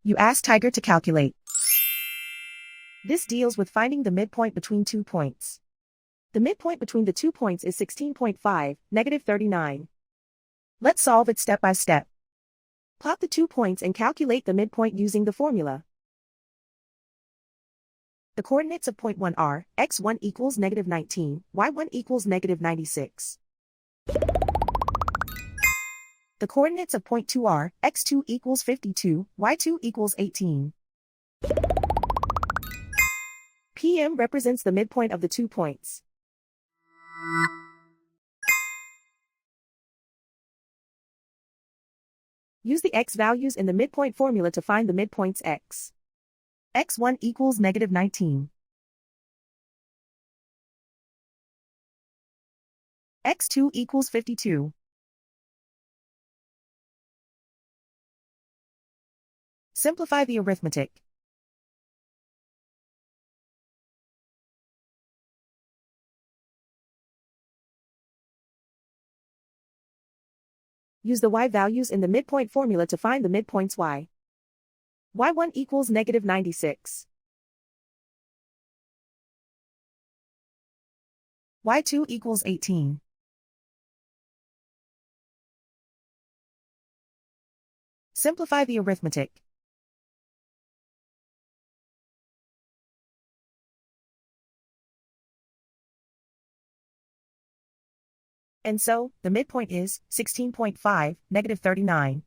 You ask Tiger to calculate. This deals with finding the midpoint between 2 points. The midpoint between the 2 points is 16.5, -39. Let's solve it step by step. Plot the 2 points and calculate the midpoint using the formula. The coordinates of point 1 are, x1 equals -19, y1 equals -96. The coordinates of point 2 are, x2 equals 52, y2 equals 18. PM represents the midpoint of the 2 points. Use the x values in the midpoint formula to find the midpoints x. x1 equals -19. x2 equals 52. Simplify the arithmetic. Use the y values in the midpoint formula to find the midpoints y. y1 equals -96. y2 equals 18. Simplify the arithmetic. And so, the midpoint is 16.5, -39.